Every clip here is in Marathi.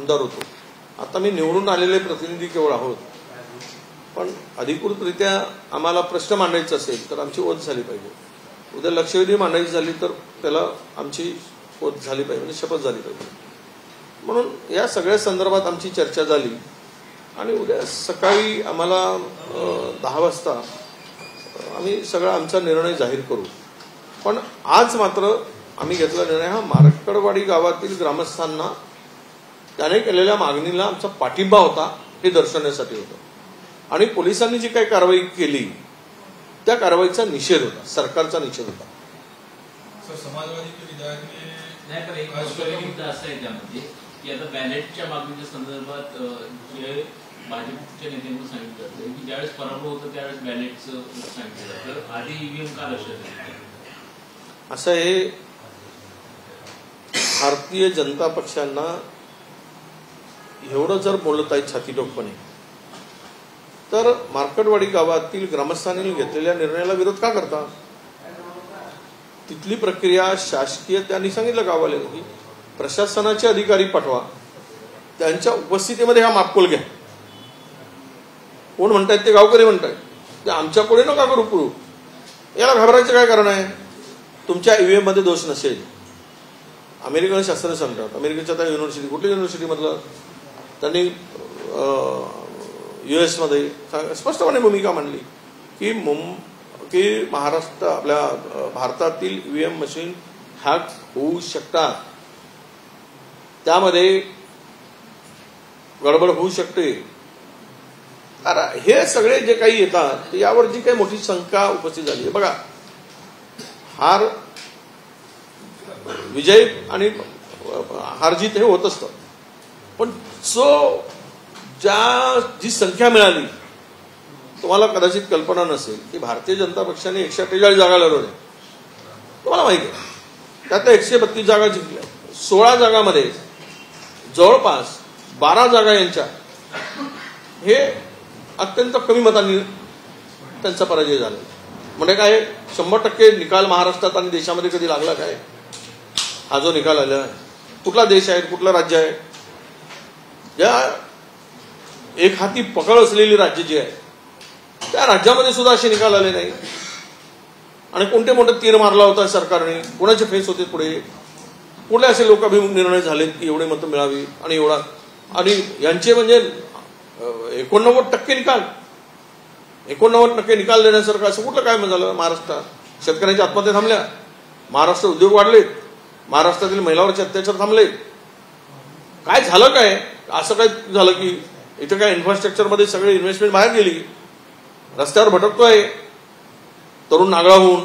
आमदार होतो. आता मी निवडून आलेले प्रतिनिधी केवळ आहोत, पण अधिकृतरित्या आम्हाला प्रश्न मांडायचा असेल तर आमची ओथ झाली पाहिजे. उद्या लक्षवेधी मांडायची झाली तर त्याला आमची ओथ झाली पाहिजे, म्हणजे शपथ झाली पाहिजे. म्हणून या सगळ्या संदर्भात आमची चर्चा झाली आणि उद्या सकाळी आम्हाला 10 वाजता आम्ही सगळा आमचा निर्णय जाहीर करू. पण आज मात्र आम्ही घेतला निर्णय हा मार्कडवाडी गावातील ग्रामस्थांना त्याने केलेल्या मागणीला आमचा पाठिंबा होता हे दर्शवण्यासाठी होतं. आणि पोलिसांनी जी काही कारवाई केली त्या कारवाईचा निषेध होता, सरकारचा निषेध होता. समाजवादी विधायकाने नाही, पण एक मुद्दा असा आहे त्यामध्ये की आता बॅलेटच्या मागणीच्या संदर्भात जे भाजपच्या नेत्यांनी सांगितलं जातं की ज्यावेळेस पराभव होतं त्यावेळेस बॅलेटचं सांगितलं जातं, आधी ईव्हीएम का लक्षात असं हे भारतीय जनता पक्षांना एवढं जर बोलत आहे छातीटोकपणे तर मार्कडवाडी गावातील ग्रामस्थांनी घेतलेल्या निर्णयाला विरोध का करता? तिथली प्रक्रिया शासकीय, त्यांनी सांगितलं गावाला की प्रशासनाचे अधिकारी पाठवा, त्यांच्या उपस्थितीमध्ये हा मापकोल घ्या. कोण म्हणतायत ते गावकरी म्हणतायत, ते आमच्या पुढे नका करू पुरू. याला घाबरायचं काय कारण आहे? तुमच्या ईव्हीएम मध्ये दोष नसेल. अमेरिकन शास्त्र सांगतात, अमेरिकेच्या त्या युनिव्हर्सिटी, कुठल्या युनिव्हर्सिटीमधलं त्यांनी US मध्ये स्पष्टपणे भूमिका मांडली की महाराष्ट्र, आपल्या भारतातील ईव्हीएम मशीन हॅक होऊ शकतात, त्यामध्ये गडबड होऊ शकते. हे सगळे जे काही येतात यावर जी काही मोठी शंका उपस्थित झाली आहे. बघा, हार विजय आणि हारजीत हे होत असतं, पण जी संख्या मिळाली, तुम्हाला कदाचित कल्पना नसेल की भारतीय जनता पक्षाने 148 जागा लढवल्या. तुम्हाला माहिती आहे त्यात 132 जागा जिंकल्या. 16 जागांमध्ये जवळपास 12 जागा यांच्या, हे अत्यंत कमी मतांनी त्यांचा पराजय झाला. म्हणजे काय 100% निकाल महाराष्ट्रात आणि देशामध्ये कधी लागला काय? हा जो निकाल आला आहे, कुठला देश आहे, कुठलं राज्य आहे, ज्या एक हाती पकड असलेली राज्य जी आहे त्या राज्यामध्ये सुद्धा असे निकाल आले नाही. आणि कोणते मोठे तीर मारला होता सरकारने, कोणाचे फेस होते पुढे, कुठले असे लोकाभिमुख निर्णय झालेत की एवढे मतं मिळावी आणि एवढा, आणि यांचे म्हणजे 89% निकाल, 89% निकाल देण्यासारखं असं कुठलं काय झालं महाराष्ट्रात? शेतकऱ्यांच्या आत्महत्या थांबल्या, महाराष्ट्र उद्योग वाढलेत, महाराष्ट्रातील महिलांवरचे अत्याचार थांबले. काय झालं काय? असं काय झालं की इथं काय इन्फ्रास्ट्रक्चरमध्ये सगळे इन्व्हेस्टमेंट बाहेर गेली, रस्त्यावर भटकतोय तरुण नागळा होऊन,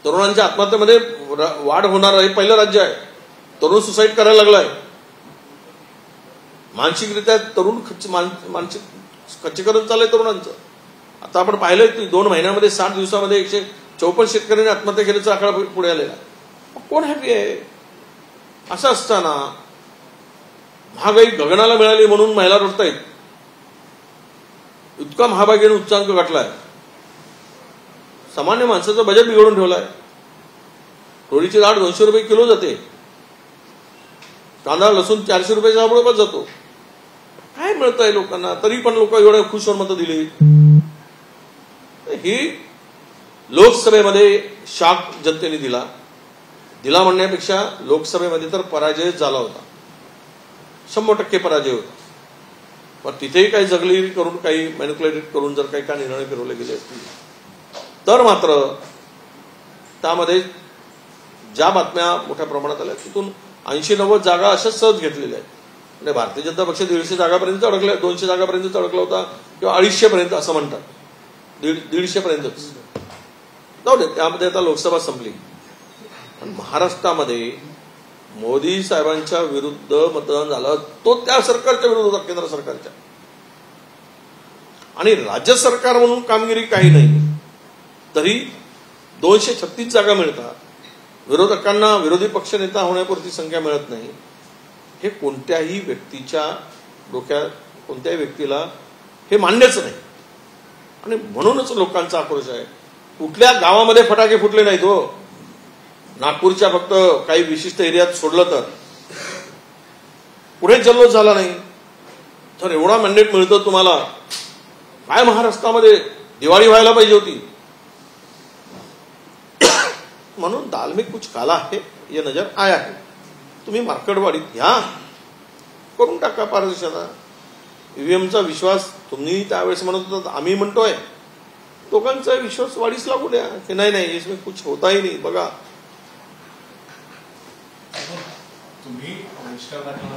तरुणांच्या आत्महत्येमध्ये वाढ होणार हे पहिलं राज्य आहे. तरुण सुसाईड करायला लागलाय, मानसिकरित्या तरुण मानसिक खच्चीकरण चाललंय तरुणांचं. आता आपण पाहिलंय की 2 महिन्यामध्ये 60 दिवसामध्ये 154 शेतकऱ्यांनी आत्महत्या केल्याचा आकडा पुढे आलेला. कोण हॅपी आहे? असं असताना महागाई गगनाला मिळाली म्हणून महिला रडतायत. इतका महागाईने उच्चांक गाठलाय, सामान्य माणसाचं बजेट बिघडून ठेवलाय. रोडीची डाळ 200 रुपये किलो जाते, कांदा लसूण 400 रुपयाच्या बरोबर जातो. काय मिळतंय लोकांना? तरी पण लोक एवढ्या खुश होऊन मतं दिली. ही लोकसभेमध्ये शाक जनतेने दिला म्हणण्यापेक्षा लोकसभेमध्ये तर पराजय झाला होता, 100% पराजय होता. पण तिथेही काही जगलिरी करून, काही मॅनिप्युलेट करून जर काही निर्णय फिरवले गेले असतील तर मात्र त्यामध्ये ज्या बातम्या मोठ्या प्रमाणात आल्या तिथून 80-90 जागा अशाच सहज घेतलेल्या आहेत. म्हणजे भारतीय जनता पक्ष 150 जागापर्यंत अडकल्या, 200 जागापर्यंत अडकला होता, किंवा 250 पर्यंत असं म्हणतात, 150 पर्यंतच जाऊ दे. त्यामध्ये आता लोकसभा संपली, पण महाराष्ट्रामध्ये मोदी साहेबांच्या विरुद्ध मतदान झालं, तो त्या सरकारच्या विरुद्ध होता, केंद्र सरकारच्या. आणि राज्य सरकार म्हणून कामगिरी काही नाही, तरी 236 जागा मिळतात. विरोधकांना विरोधी पक्षनेता होण्यापुरती संख्या मिळत नाही. हे कोणत्याही व्यक्तीच्या डोक्यात, कोणत्याही व्यक्तीला हे मान्यच नाही. आणि म्हणूनच लोकांचा आक्रोश आहे. कुठल्या गावामध्ये फटाके फुटले नाहीत हो, नागपूरच्या फक्त काही विशिष्ट एरियात सोडलं तर. पुढे जल्लोष झाला नाही तर एवढा मॅन्डेट मिळतो तुम्हाला, काय महाराष्ट्रामध्ये दिवाळी व्हायला पाहिजे होती. म्हणून दाल में कुछ काला है ये नजर आया है. तुम्ही मार्केटवाडीत घ्या, करून टाका पारदर्शकता. ईव्हीएमचा विश्वास तुम्ही त्यावेळेस म्हणत होता, आम्ही म्हणतोय लोकांचा विश्वास वाढीस लागू द्या की नाही इसमें कुछ होताही नाही. बघा तुम्ही निष्ठावादानं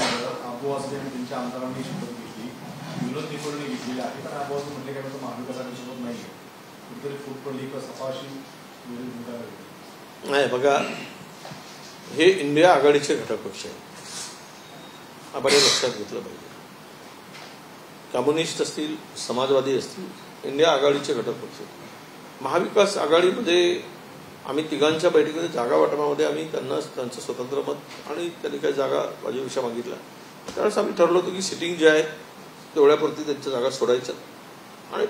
अबू आझमी आणि त्यांच्या आमदारांनी शपथ घेतली, विनोद निकोलने घेतलेली आहे, पण अबू आझमी म्हटले काय महाविकास आघाडीसोबत नाही, कुठेतरी फूट पडली किंवा सपाशी नाही. बघा, हे इंडिया आघाडीचे घटक पक्ष आहे, आपण हे लक्षात घेतलं पाहिजे. कम्युनिस्ट असतील, समाजवादी असतील, इंडिया आघाडीचे घटक पक्ष. महाविकास आघाडीमध्ये आम्ही तिघांच्या बैठकीमध्ये जागा वाटपामध्ये आम्ही त्यांचं स्वतंत्र मत आणि त्यांनी काही जागा माझ्याविषयी मागितल्या, त्यावेळेस आम्ही ठरवलं होतं की सिटिंग जे आहे तेवढ्यापुरती त्यांच्या जागा सोडायच्या आणि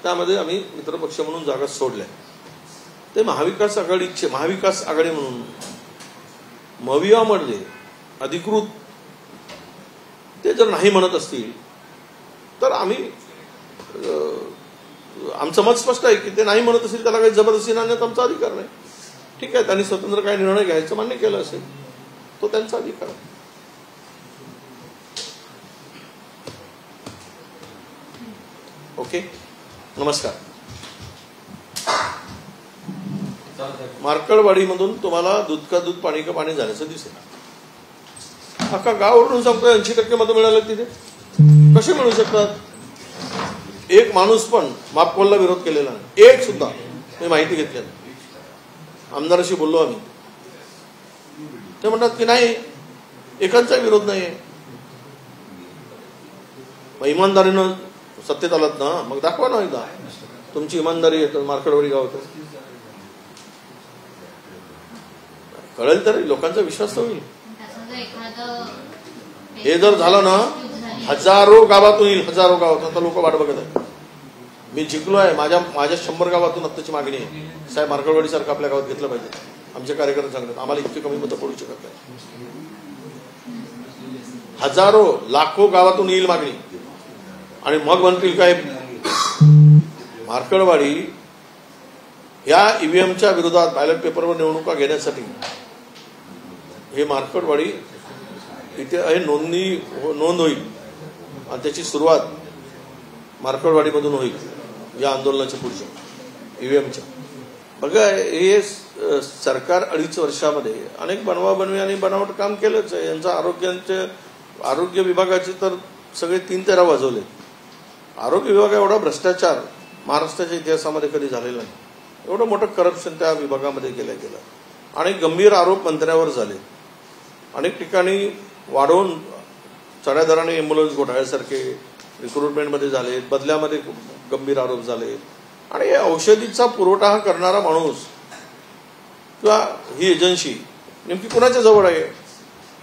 त्यामध्ये आम्ही मित्रपक्ष म्हणून जागा सोडल्या. ते महाविकास आघाडी म्हणून मवियामध्ये अधिकृत ते जर नाही म्हणत असतील तर आम्ही आमचं मत स्पष्ट आहे की ते नाही म्हणत असेल त्याला काही जबरदस्ती आणण्यात आमचा अधिकार नाही. ठीक आहे, त्यांनी स्वतंत्र काही निर्णय घ्यायचं मान्य केलं असेल, तो त्यांचा अधिकार आहे. ओके, नमस्कार. मार्कडवाडीमधून तुम्हाला दूध का दूध पाणी का पाणी झाल्याचं दिसेल. अख्खा गाव ओरडून सांगतोय 80% मतं मिळालं तिथे. कसे मिळू शकतात? एक माणूस पण मापकोलला विरोध केलेला नाही, एक सुद्धा. मी माहिती घेतली, आमदाराशी बोललो आम्ही, ते म्हणतात की नाही एकांचा विरोध नाही आहे. मग इमानदारीनं सत्तेत आलात ना, मग दाखवा ना एकदा तुमची इमानदारी येतं. मार्कडवाडी गावात कळेल तर लोकांचा विश्वास होईल. हे जर झालं ना, हजारो गावातून येईल, हजारो गावातून. आता लोक वाट बघत आहेत. मी जिंकलो आहे, माझ्या 100 गावातून आत्ताची मागणी आहे, साहेब मार्कडवाडीसारखं आपल्या गावात घेतलं पाहिजे. आमचे कार्यकर्ते सांगतात आम्हाला इतकी कमी मतं पडू शकत नाही. हजारो लाखो गावातून येईल मागणी आणि मग म्हणतील काय मार्कडवाडी या ईव्हीएमच्या विरोधात बॅलेट पेपरवर निवडणुका घेण्यासाठी हे मार्कडवाडी इथे नोंद होईल आणि त्याची सुरुवात मार्कडवाडीमधून होईल या आंदोलनाच्या पुढच्या ईव्हीएमच्या. बघा, हे सरकार 2.5 वर्षामध्ये अनेक बनवाबनवी आणि बनावट काम केलंच आहे. यांचा आरोग्य विभागाचे तर सगळे 3 तेरा वाजवले. आरोग्य विभाग एवढा भ्रष्टाचार महाराष्ट्राच्या इतिहासामध्ये कधी झालेला नाही. एवढं मोठं करप्शन त्या विभागामध्ये केलं गेलं. आणि गंभीर आरोप मंत्र्यावर झाले. अनेक ठिकाणी वाढवून चढ्या दराने एम्ब्युलन्स घोटाळ्यासारखे रिक्रुटमेंटमध्ये झाले, बदल्यामध्ये गंभीर आरोप झाले. आणि औषधीचा पुरवठा हा करणारा माणूस किंवा ही एजन्सी नेमकी कुणाच्या जवळ आहे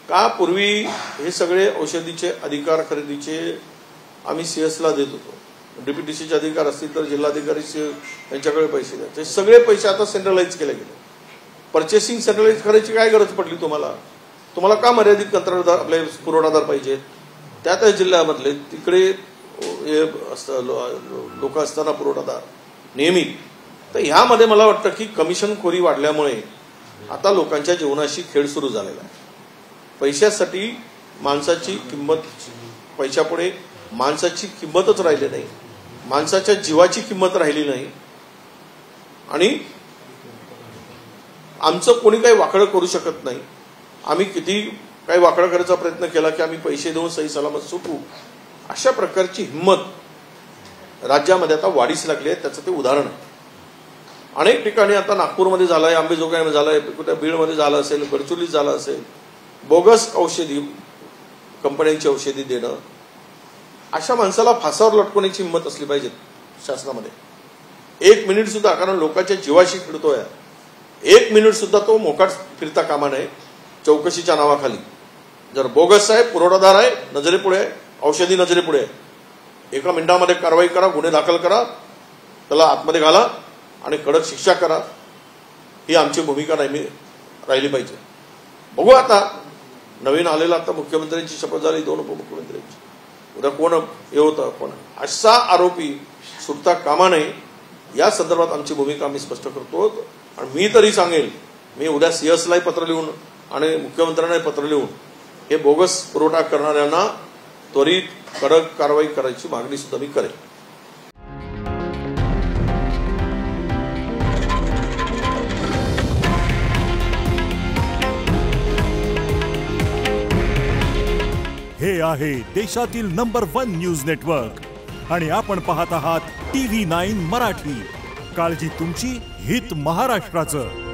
का? पूर्वी हे सगळे औषधीचे अधिकार खरेदीचे आम्ही सीएसला देत होतो. डीपीटीसीचे अधिकार असतील तर जिल्हाधिकारी यांच्याकडे पैसे द्या. ते सगळे पैसे आता सेंट्रलाइज केले गेले. पर्चेसिंग सेंट्रलाइज करायची काय गरज पडली तुम्हाला? तुम्हाला का मर्यादित कंत्राटदार आपले पुरवठादार पाहिजेत? त्या जिल्ह्यामधले तिकडे लोक असताना पुरवठादार नियमित. तर ह्यामध्ये मला वाटतं की कमिशनखोरी वाढल्यामुळे आता लोकांच्या जीवनाशी खेळ सुरू झालेला आहे. पैशासाठी माणसाची किंमत, पैशापुढे माणसाची किंमतच राहिली नाही, माणसाच्या जीवाची किंमत राहिली नाही. आणि आमचं कोणी काही वाकडं करू शकत नाही. आम्ही किती काही वाकडं करायचा प्रयत्न केला की आम्ही पैसे देऊन सही सलामत सुटू, अशा प्रकारची हिंमत राज्यामध्ये आता वाढीस लागली आहे. त्याचं ते उदाहरण आहे. अनेक ठिकाणी आता नागपूरमध्ये झालंय, अंबेजोगाईमध्ये झालंय, कुठे बीडमध्ये झालं असेल, गडचिरोलीत झालं असेल. बोगस औषधी कंपन्यांची औषधी देणं, अशा माणसाला फासावर लटकवण्याची हिंमत असली पाहिजे शासनामध्ये. 1 मिनिट सुद्धा, कारण लोकांच्या जीवाशी खेळतोय, 1 मिनिट सुद्धा तो मोकाट फिरता कामा नये चौकशीच्या नावाखाली. जर बोगस आहे, पुरवठादार आहे, नजरेपुढे आहे, औषधी नजरेपुढे आहे, 1 मिनिटामध्ये कारवाई करा, गुन्हे दाखल करा, त्याला आतमध्ये घाला आणि कडक शिक्षा करा. ही आमची भूमिका नेहमी राहिली पाहिजे. बघू आता नवीन आलेला आता मुख्यमंत्र्यांची शपथ झाली, 2 उपमुख्यमंत्र्यांची, उद्या कोण हे होतं कोण असा आरोपी सुटता कामा नये या संदर्भात आमची भूमिका आम्ही स्पष्ट करतो. आणि मी तरी सांगेल, मी उद्या CS पत्र लिहून आणि मुख्यमंत्र्यांना पत्र लिहून हे बोगस पुरवठा करणाऱ्यांना त्वरित कडक कारवाई करायची मागणी सुद्धा मी करेन. हे आहे देशातील नंबर 1 न्यूज नेटवर्क आणि आपण पाहत आहात TV9 मराठी. काळजी तुमची, हित महाराष्ट्राचं.